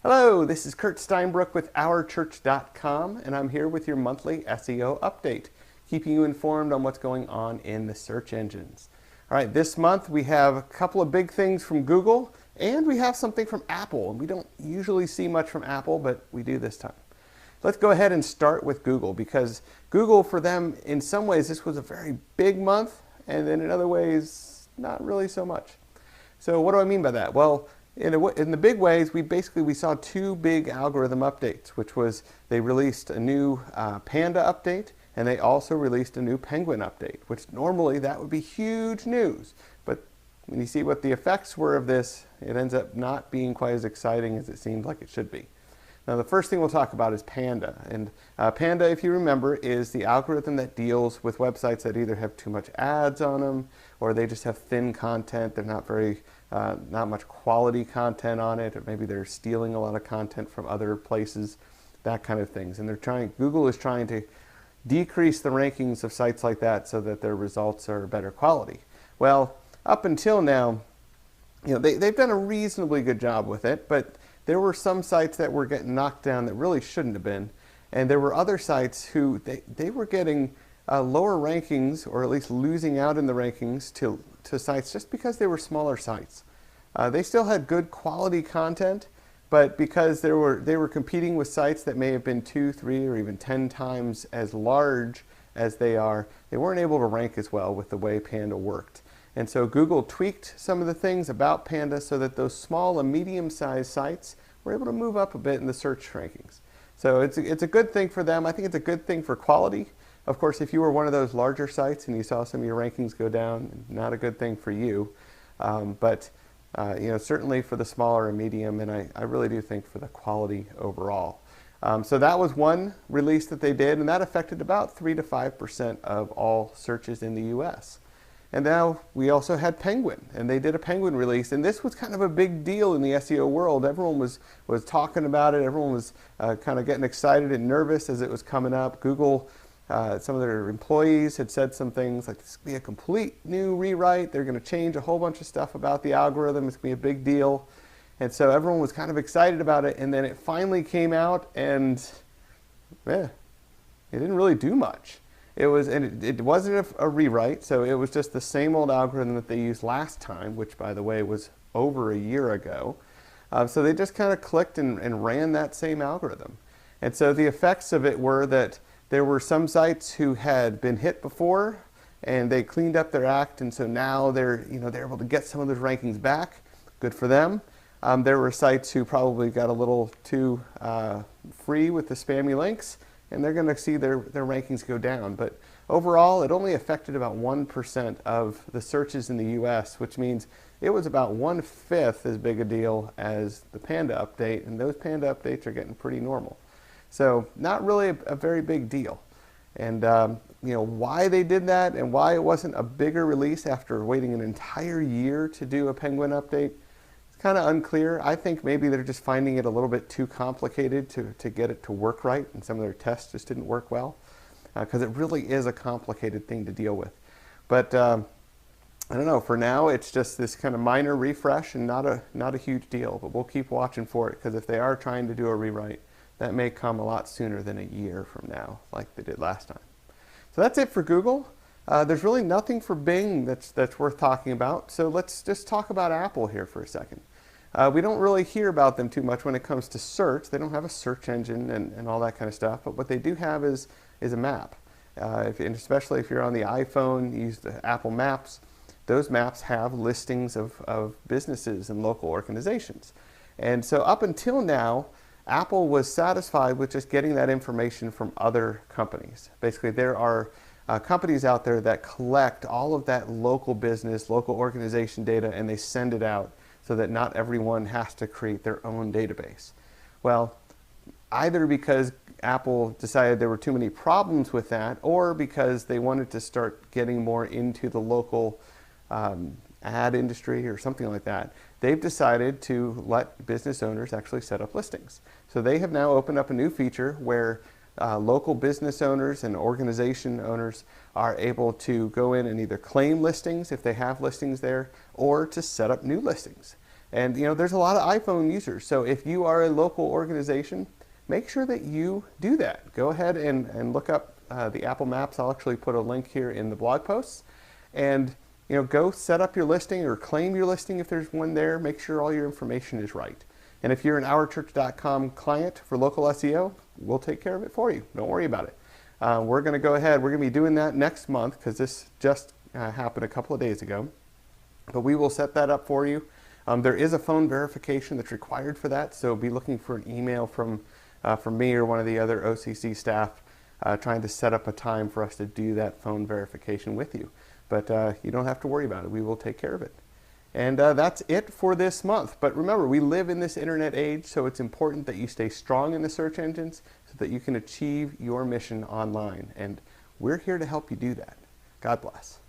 Hello, this is Kurt Steinbrook with OurChurch.com, and I'm here with your monthly SEO update, keeping you informed on what's going on in the search engines. All right, this month we have a couple of big things from Google, and we have something from Apple. And we don't usually see much from Apple, but we do this time. Let's go ahead and start with Google, because Google, for them, in some ways, this was a very big month, and then in other ways, not really so much. So what do I mean by that? Well, in the big ways, we saw two big algorithm updates, which was they released a new Panda update, and they also released a new Penguin update, which normally that would be huge news. But when you see what the effects were of this, it ends up not being quite as exciting as it seemed like it should be. Now, the first thing we'll talk about is Panda. And Panda, if you remember, is the algorithm that deals with websites that either have too much ads on them, or they just have thin content. They're not much quality content on it, or maybe they're stealing a lot of content from other places, that kind of things. And Google is trying to decrease the rankings of sites like that so that their results are better quality. Well, up until now, they've done a reasonably good job with it, but there were some sites that were getting knocked down that really shouldn't have been, and there were other sites who they were getting lower rankings, or at least losing out in the rankings to sites just because they were smaller sites. They still had good quality content, but because they were competing with sites that may have been 2, 3, or even 10 times as large as they are, they weren't able to rank as well with the way Panda worked. And so Google tweaked some of the things about Panda so that those small and medium-sized sites were able to move up a bit in the search rankings. So it's a good thing for them. I think it's a good thing for quality. Of course, if you were one of those larger sites and you saw some of your rankings go down, not a good thing for you. But certainly for the smaller and medium, and I really do think for the quality overall. So that was one release that they did, and that affected about 3 to 5% of all searches in the US. And now we also had Penguin, and they did a Penguin release, and this was kind of a big deal in the SEO world. Everyone was talking about it. Everyone was kind of getting excited and nervous as it was coming up. Google, some of their employees had said some things like, this is going to be a complete new rewrite. They're going to change a whole bunch of stuff about the algorithm. It's going to be a big deal. And so everyone was kind of excited about it, and then it finally came out, and it didn't really do much. It wasn't a rewrite, so it was just the same old algorithm that they used last time, which, by the way, was over a year ago. So they just kind of clicked and ran that same algorithm. And so the effects of it were that there were some sites who had been hit before, and they cleaned up their act, and so now they're able to get some of those rankings back. Good for them. There were sites who probably got a little too free with the spammy links, and they're going to see their rankings go down. But overall, it only affected about 1% of the searches in the US, which means it was about 1/5 as big a deal as the Panda update, and those Panda updates are getting pretty normal. So not really a very big deal. And why they did that and why it wasn't a bigger release after waiting an entire year to do a Penguin update, kind of unclear. I think maybe they're just finding it a little bit too complicated to get it to work right, and some of their tests just didn't work well, because it really is a complicated thing to deal with. But I don't know, for now it's just this kind of minor refresh and not a huge deal, but we'll keep watching for it, because if they are trying to do a rewrite, that may come a lot sooner than a year from now, like they did last time. So that's it for Google. There's really nothing for Bing that's worth talking about, so let's just talk about Apple here for a second. We don't really hear about them too much when it comes to search. They don't have a search engine and all that kind of stuff, but what they do have is a map. And especially if you're on the iPhone, you use the Apple Maps, those maps have listings of businesses and local organizations. And so up until now, Apple was satisfied with just getting that information from other companies. Basically, there are companies out there that collect all of that local business, local organization data, and they send it out so that not everyone has to create their own database. Well, either because Apple decided there were too many problems with that, or because they wanted to start getting more into the local ad industry or something like that, they've decided to let business owners actually set up listings. So they have now opened up a new feature where local business owners and organization owners are able to go in and either claim listings if they have listings there, or to set up new listings. And there's a lot of iPhone users. So if you are a local organization, make sure that you do that. Go ahead and look up the Apple Maps. I'll actually put a link here in the blog posts. And go set up your listing or claim your listing if there's one there. Make sure all your information is right. And if you're an OurChurch.com client for local SEO, we'll take care of it for you. Don't worry about it. We're going to go ahead. We're going to be doing that next month because this just happened a couple of days ago. But we will set that up for you. There is a phone verification that's required for that, so be looking for an email from me or one of the other OCC staff trying to set up a time for us to do that phone verification with you. But you don't have to worry about it. We will take care of it. And that's it for this month. But remember, we live in this internet age, so it's important that you stay strong in the search engines so that you can achieve your mission online. And we're here to help you do that. God bless.